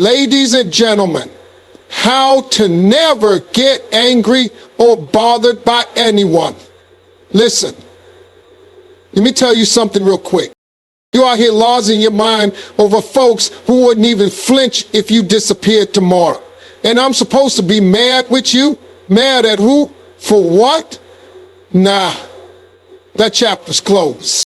Ladies and gentlemen, how to never get angry or bothered by anyone. Listen, let me tell you something real quick. You out here losing your mind over folks who wouldn't even flinch if you disappeared tomorrow. And I'm supposed to be mad with you? Mad at who? For what? Nah, that chapter's closed.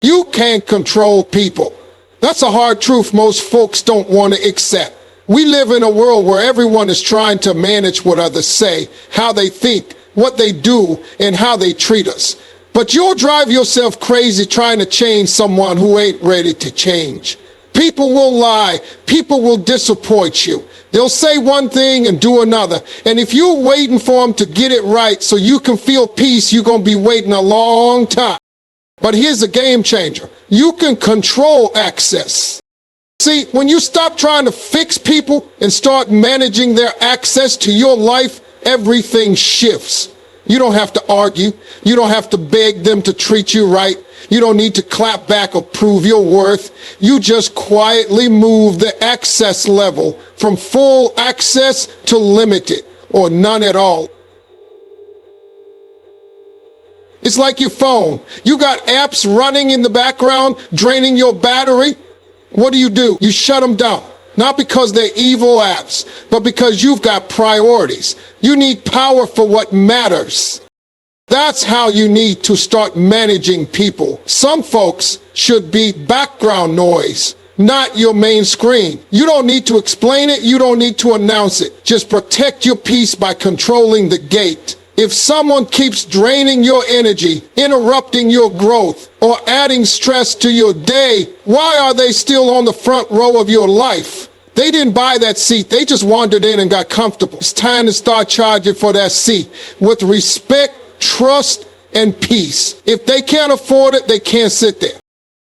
You can't control people. That's a hard truth most folks don't want to accept. We live in a world where everyone is trying to manage what others say, how they think, what they do, and how they treat us. But you'll drive yourself crazy trying to change someone who ain't ready to change. People will lie. People will disappoint you. They'll say one thing and do another. And if you're waiting for them to get it right so you can feel peace, you're going to be waiting a long time. But here's a game changer. You can control access. See, when you stop trying to fix people and start managing their access to your life, everything shifts. You don't have to argue. You don't have to beg them to treat you right. You don't need to clap back or prove your worth. You just quietly move the access level from full access to limited or none at all. It's like your phone. You got apps running in the background, draining your battery. What do? You shut them down. Not because they're evil apps, but because you've got priorities. You need power for what matters. That's how you need to start managing people. Some folks should be background noise, not your main screen. You don't need to explain it. You don't need to announce it. Just protect your peace by controlling the gate. If someone keeps draining your energy, interrupting your growth, or adding stress to your day, why are they still on the front row of your life? They didn't buy that seat. They just wandered in and got comfortable. It's time to start charging for that seat with respect, trust, and peace. If they can't afford it, they can't sit there.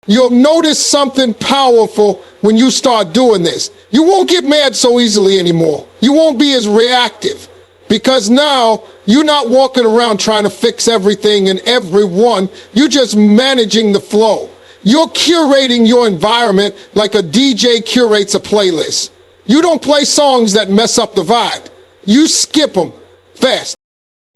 You'll notice something powerful when you start doing this. You won't get mad so easily anymore. You won't be as reactive. Because now you're not walking around trying to fix everything and everyone. You're just managing the flow. You're curating your environment like a DJ curates a playlist. You don't play songs that mess up the vibe. You skip them fast.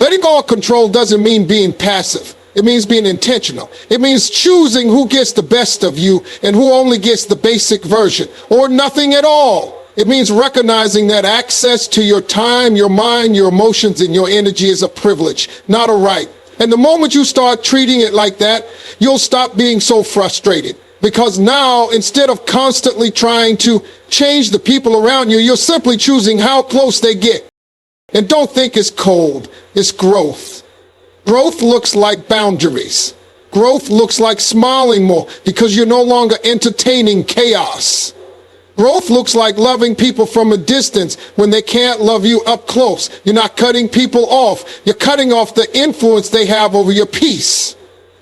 Letting go of control doesn't mean being passive. It means being intentional. It means choosing who gets the best of you and who only gets the basic version or nothing at all. It means recognizing that access to your time, your mind, your emotions, and your energy is a privilege, not a right. And the moment you start treating it like that, you'll stop being so frustrated. Because now, instead of constantly trying to change the people around you, you're simply choosing how close they get. And don't think it's cold, it's growth. Growth looks like boundaries. Growth looks like smiling more because you're no longer entertaining chaos. Growth looks like loving people from a distance when they can't love you up close. You're not cutting people off. You're cutting off the influence they have over your peace.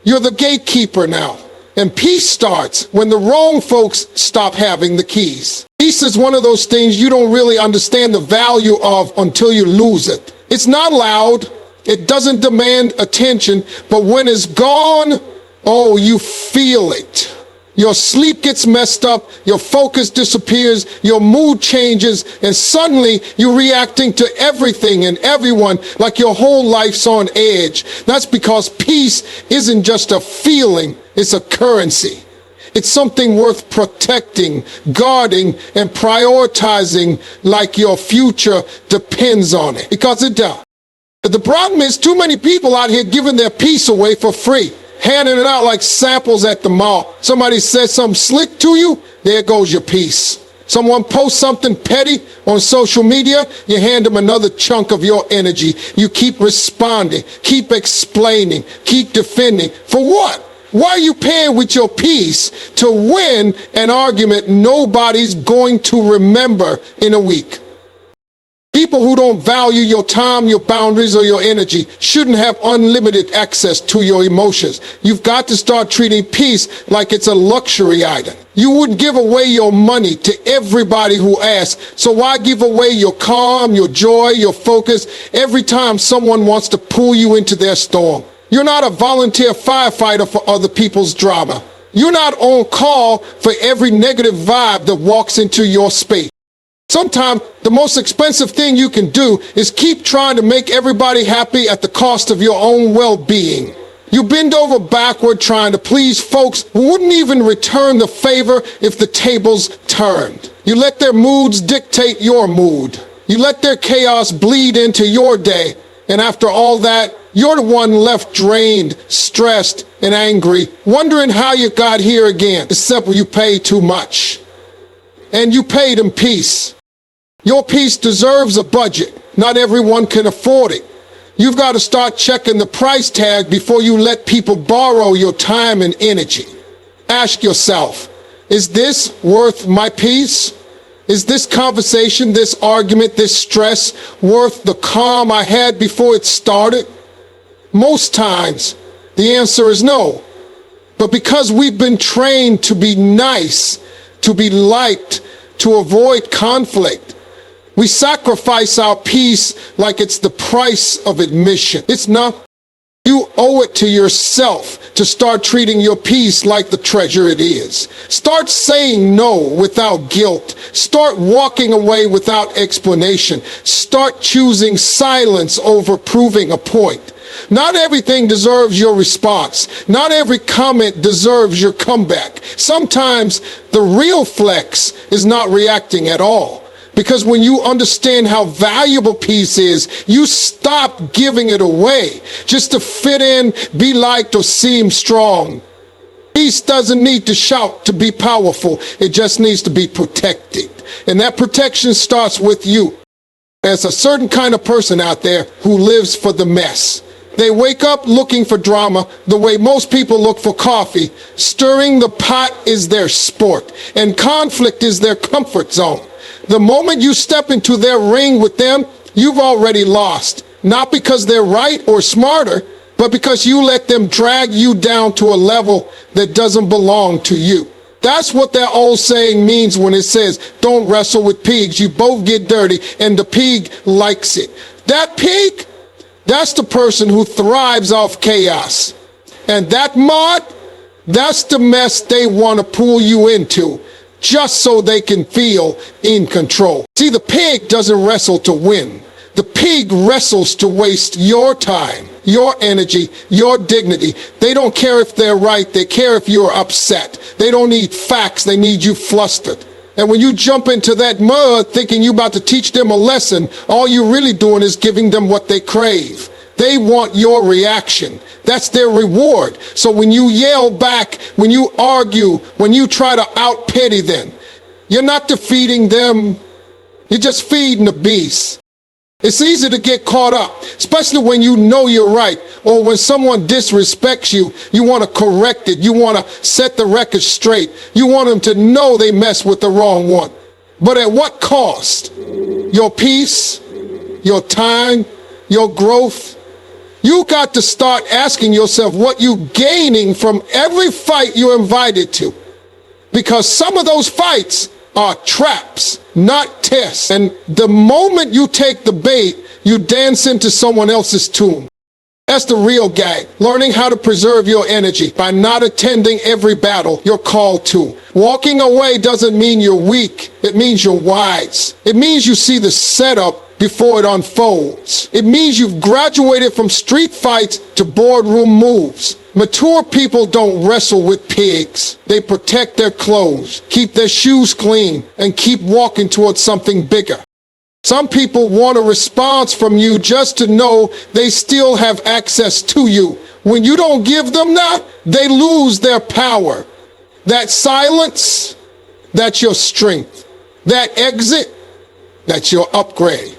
You're the gatekeeper now. And peace starts when the wrong folks stop having the keys. Peace is one of those things you don't really understand the value of until you lose it. It's not loud. It doesn't demand attention. But when it's gone, oh, you feel it. Your sleep gets messed up, your focus disappears, your mood changes, and suddenly you're reacting to everything and everyone like your whole life's on edge. That's because peace isn't just a feeling, it's a currency. It's something worth protecting, guarding, and prioritizing like your future depends on it. Because it does. The problem is too many people out here giving their peace away for free. Handing it out like samples at the mall. Somebody says something slick to you, there goes your piece. Someone posts something petty on social media, you hand them another chunk of your energy. You keep responding, keep explaining, keep defending. For what? Why are you paying with your peace to win an argument nobody's going to remember in a week? People who don't value your time, your boundaries, or your energy shouldn't have unlimited access to your emotions. You've got to start treating peace like it's a luxury item. You wouldn't give away your money to everybody who asks, so why give away your calm, your joy, your focus every time someone wants to pull you into their storm? You're not a volunteer firefighter for other people's drama. You're not on call for every negative vibe that walks into your space. Sometimes the most expensive thing you can do is keep trying to make everybody happy at the cost of your own well-being. You bend over backward trying to please folks who wouldn't even return the favor if the tables turned. You let their moods dictate your mood. You let their chaos bleed into your day. And after all that, you're the one left drained, stressed, and angry, wondering how you got here again. It's simple, you paid too much. And you paid in peace. Your peace deserves a budget. Not everyone can afford it. You've got to start checking the price tag before you let people borrow your time and energy. Ask yourself, is this worth my peace? Is this conversation, this argument, this stress worth the calm I had before it started? Most times, the answer is no. But because we've been trained to be nice, to be liked, to avoid conflict, we sacrifice our peace like it's the price of admission. It's not. You owe it to yourself to start treating your peace like the treasure it is. Start saying no without guilt. Start walking away without explanation. Start choosing silence over proving a point. Not everything deserves your response. Not every comment deserves your comeback. Sometimes the real flex is not reacting at all. Because when you understand how valuable peace is, you stop giving it away just to fit in, be liked, or seem strong. Peace doesn't need to shout to be powerful. It just needs to be protected. And that protection starts with you. There's a certain kind of person out there who lives for the mess. They wake up looking for drama the way most people look for coffee. Stirring the pot is their sport, and conflict is their comfort zone. The moment you step into their ring with them, you've already lost. Not because they're right or smarter, but because you let them drag you down to a level that doesn't belong to you. That's what that old saying means when it says, don't wrestle with pigs, you both get dirty, and the pig likes it. That pig, that's the person who thrives off chaos. And that mud, that's the mess they want to pull you into, just so they can feel in control. See, the pig doesn't wrestle to win. The pig wrestles to waste your time, your energy, your dignity. They don't care if they're right. They care if you're upset. They don't need facts. They need you flustered. And when you jump into that mud thinking you're about to teach them a lesson, all you're really doing is giving them what they crave. They want your reaction. That's their reward. So when you yell back, when you argue, when you try to out-pity them, you're not defeating them. You're just feeding the beast. It's easy to get caught up, especially when you know you're right, or when someone disrespects you, you want to correct it. You want to set the record straight. You want them to know they messed with the wrong one. But at what cost? Your peace, your time, your growth. You got to start asking yourself what you're gaining from every fight you're invited to. Because some of those fights are traps, not tests. And the moment you take the bait, you dance into someone else's tomb. That's the real gag. Learning how to preserve your energy by not attending every battle you're called to. Walking away doesn't mean you're weak. It means you're wise. It means you see the setup before it unfolds. It means you've graduated from street fights to boardroom moves. Mature people don't wrestle with pigs. They protect their clothes, keep their shoes clean, and keep walking towards something bigger. Some people want a response from you just to know they still have access to you. When you don't give them that, they lose their power. That silence, that's your strength. That exit, that's your upgrade.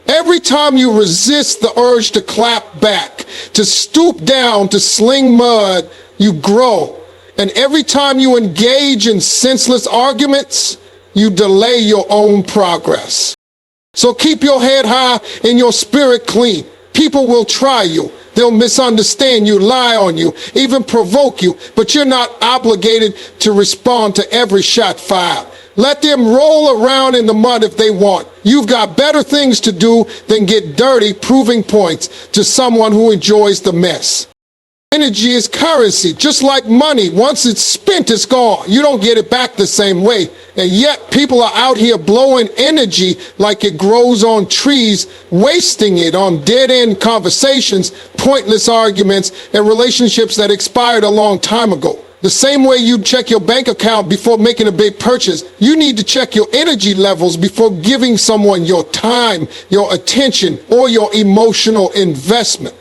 Every time you resist the urge to clap back, to stoop down, to sling mud, you grow. And every time you engage in senseless arguments, you delay your own progress. So keep your head high and your spirit clean. People will try you. They'll misunderstand you, lie on you, even provoke you, but you're not obligated to respond to every shot fired. Let them roll around in the mud if they want. You've got better things to do than get dirty proving points to someone who enjoys the mess. Energy is currency, just like money. Once it's spent, it's gone. You don't get it back the same way. And yet people are out here blowing energy like it grows on trees, wasting it on dead-end conversations, pointless arguments, and relationships that expired a long time ago. The same way you check your bank account before making a big purchase, you need to check your energy levels before giving someone your time, your attention, or your emotional investment.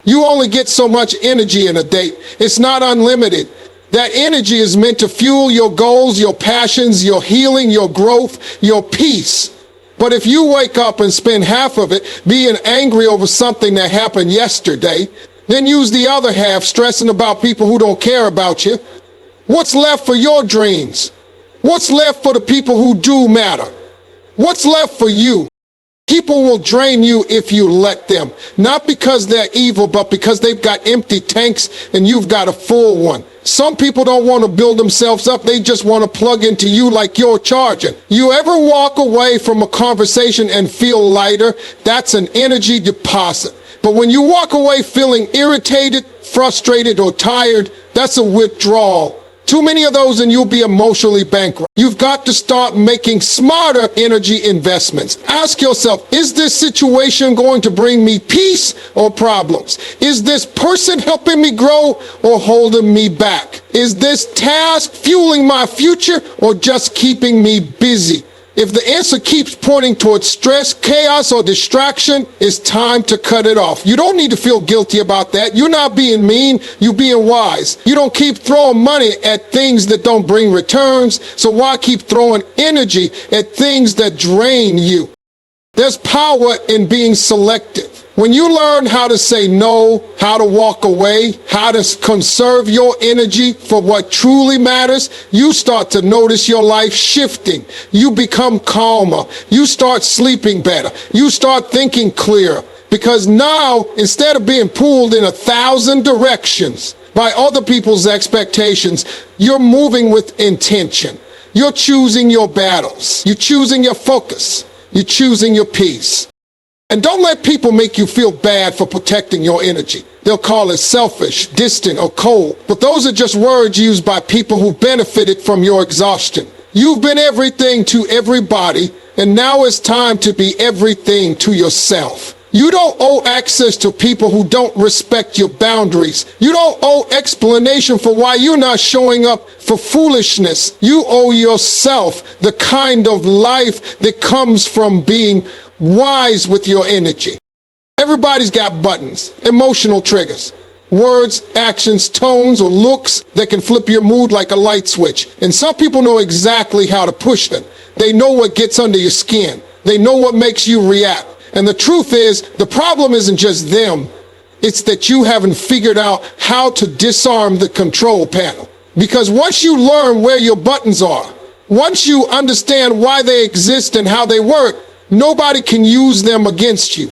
You only get so much energy in a day. It's not unlimited. That energy is meant to fuel your goals, your passions, your healing, your growth, your peace. But if you wake up and spend half of it being angry over something that happened yesterday, then use the other half stressing about people who don't care about you, what's left for your dreams? What's left for the people who do matter? What's left for you? People will drain you if you let them, not because they're evil, but because they've got empty tanks and you've got a full one. Some people don't want to build themselves up. They just want to plug into you like you're charging. You ever walk away from a conversation and feel lighter? That's an energy deposit. But when you walk away feeling irritated, frustrated, or tired, that's a withdrawal. Too many of those and you'll be emotionally bankrupt. You've got to start making smarter energy investments. Ask yourself, is this situation going to bring me peace or problems? Is this person helping me grow or holding me back? Is this task fueling my future or just keeping me busy? If the answer keeps pointing towards stress, chaos, or distraction, it's time to cut it off. You don't need to feel guilty about that. You're not being mean, you're being wise. You don't keep throwing money at things that don't bring returns, so why keep throwing energy at things that drain you? There's power in being selective. When you learn how to say no, how to walk away, how to conserve your energy for what truly matters, you start to notice your life shifting. You become calmer. You start sleeping better. You start thinking clearer. Because now, instead of being pulled in 1,000 directions by other people's expectations, you're moving with intention. You're choosing your battles. You're choosing your focus. You're choosing your peace. And don't let people make you feel bad for protecting your energy. They'll call it selfish, distant, or cold. But those are just words used by people who benefited from your exhaustion. You've been everything to everybody, and now it's time to be everything to yourself. You don't owe access to people who don't respect your boundaries. You don't owe explanation for why you're not showing up for foolishness. You owe yourself the kind of life that comes from being wise with your energy. Everybody's got buttons, emotional triggers, words, actions, tones, or looks that can flip your mood like a light switch. And some people know exactly how to push them. They know what gets under your skin. They know what makes you react. And the truth is, the problem isn't just them. It's that you haven't figured out how to disarm the control panel. Because once you learn where your buttons are, once you understand why they exist and how they work, nobody can use them against you.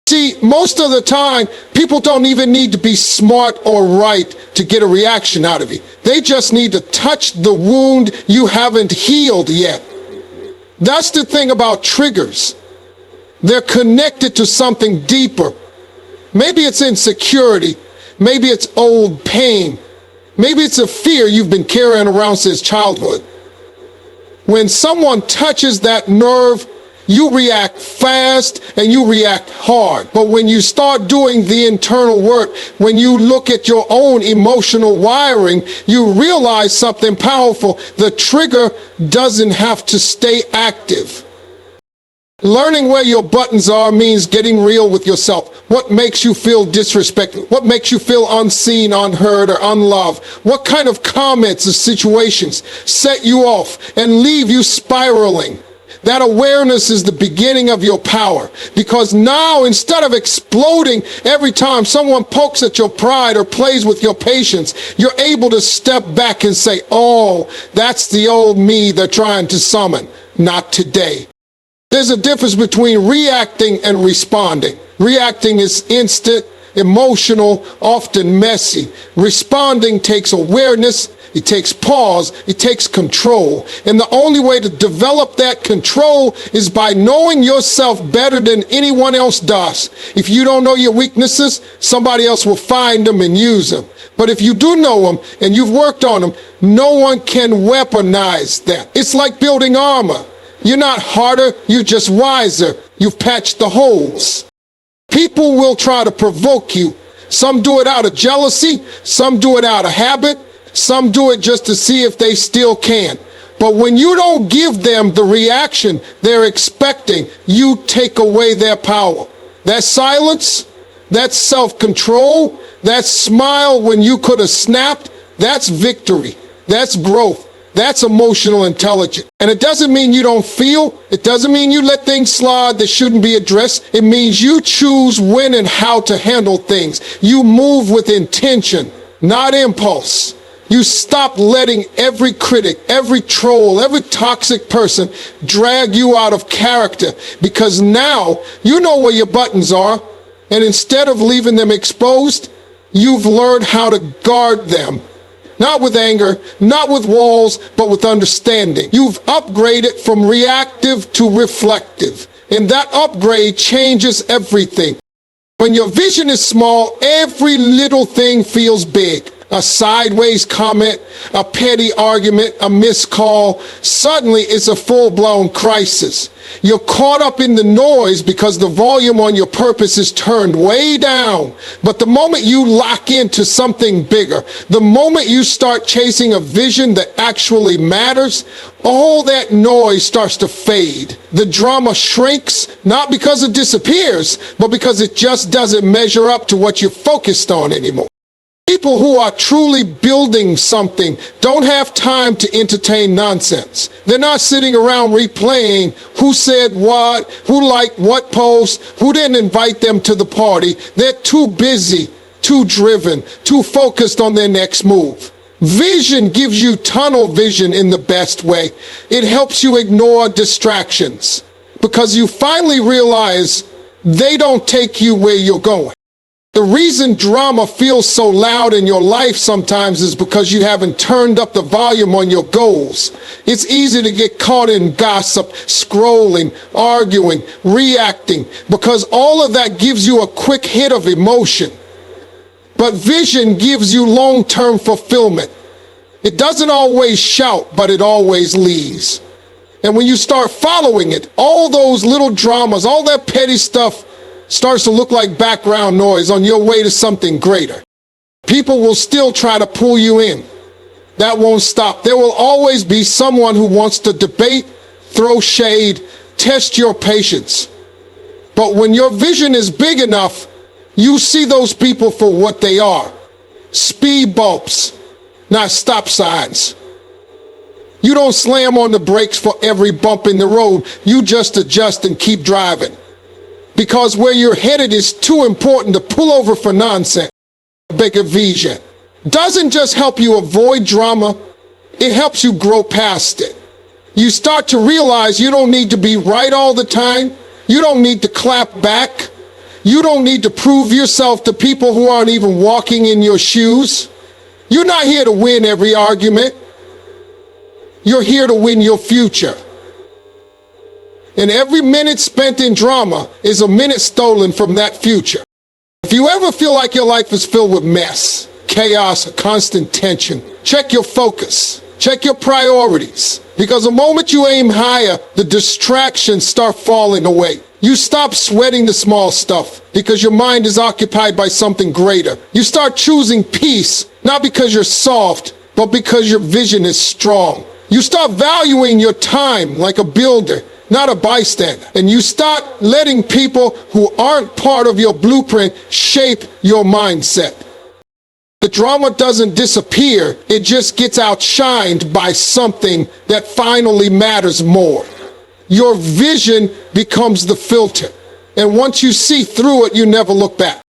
See, most of the time, people don't even need to be smart or right to get a reaction out of you. They just need to touch the wound you haven't healed yet. That's the thing about triggers. They're connected to something deeper. Maybe it's insecurity. Maybe it's old pain. Maybe it's a fear you've been carrying around since childhood. When someone touches that nerve, you react fast and you react hard. But when you start doing the internal work, when you look at your own emotional wiring, you realize something powerful. The trigger doesn't have to stay active. Learning where your buttons are means getting real with yourself. What makes you feel disrespected? What makes you feel unseen, unheard, or unloved? What kind of comments or situations set you off and leave you spiraling? That awareness is the beginning of your power, because now instead of exploding every time someone pokes at your pride or plays with your patience, you're able to step back and say, oh, that's the old me they're trying to summon. Not today. There's a difference between reacting and responding. Reacting is instant, emotional, often messy. Responding takes awareness, it takes pause, it takes control. And the only way to develop that control is by knowing yourself better than anyone else does. If you don't know your weaknesses, somebody else will find them and use them. But if you do know them and you've worked on them, no one can weaponize that. It's like building armor. You're not harder, you're just wiser. You've patched the holes. People will try to provoke you. Some do it out of jealousy, some do it out of habit, some do it just to see if they still can. But when you don't give them the reaction they're expecting, you take away their power. That silence, that self-control, that smile when you could have snapped, that's victory. That's growth. That's emotional intelligence. And it doesn't mean you don't feel. It doesn't mean you let things slide that shouldn't be addressed. It means you choose when and how to handle things. You move with intention, not impulse. You stop letting every critic, every troll, every toxic person drag you out of character, because now you know where your buttons are. And instead of leaving them exposed, you've learned how to guard them. Not with anger, not with walls, but with understanding. You've upgraded from reactive to reflective. And that upgrade changes everything. When your vision is small, every little thing feels big. A sideways comment, a petty argument, a missed call. Suddenly it's a full-blown crisis. You're caught up in the noise because the volume on your purpose is turned way down. But the moment you lock into something bigger, the moment you start chasing a vision that actually matters, all that noise starts to fade. The drama shrinks, not because it disappears, but because it just doesn't measure up to what you're focused on anymore. People who are truly building something don't have time to entertain nonsense. They're not sitting around replaying who said what, who liked what post, who didn't invite them to the party. They're too busy, too driven, too focused on their next move. Vision gives you tunnel vision in the best way. It helps you ignore distractions because you finally realize they don't take you where you're going. The reason drama feels so loud in your life sometimes is because you haven't turned up the volume on your goals. It's easy to get caught in gossip, scrolling, arguing, reacting, because all of that gives you a quick hit of emotion. But vision gives you long-term fulfillment. It doesn't always shout, but it always leads. And when you start following it, all those little dramas, all that petty stuff starts to look like background noise on your way to something greater. People will still try to pull you in. That won't stop. There will always be someone who wants to debate, throw shade, test your patience. But when your vision is big enough, you see those people for what they are. Speed bumps, not stop signs. You don't slam on the brakes for every bump in the road. You just adjust and keep driving. Because where you're headed is too important to pull over for nonsense. Bigger vision doesn't just help you avoid drama, it helps you grow past it. You start to realize you don't need to be right all the time. You don't need to clap back. You don't need to prove yourself to people who aren't even walking in your shoes. You're not here to win every argument. You're here to win your future. And every minute spent in drama is a minute stolen from that future. If you ever feel like your life is filled with mess, chaos, constant tension, check your focus, check your priorities. Because the moment you aim higher, the distractions start falling away. You stop sweating the small stuff because your mind is occupied by something greater. You start choosing peace, not because you're soft, but because your vision is strong. You start valuing your time like a builder, not a bystander. And you start letting people who aren't part of your blueprint shape your mindset. The drama doesn't disappear, it just gets outshined by something that finally matters more. Your vision becomes the filter. And once you see through it, you never look back.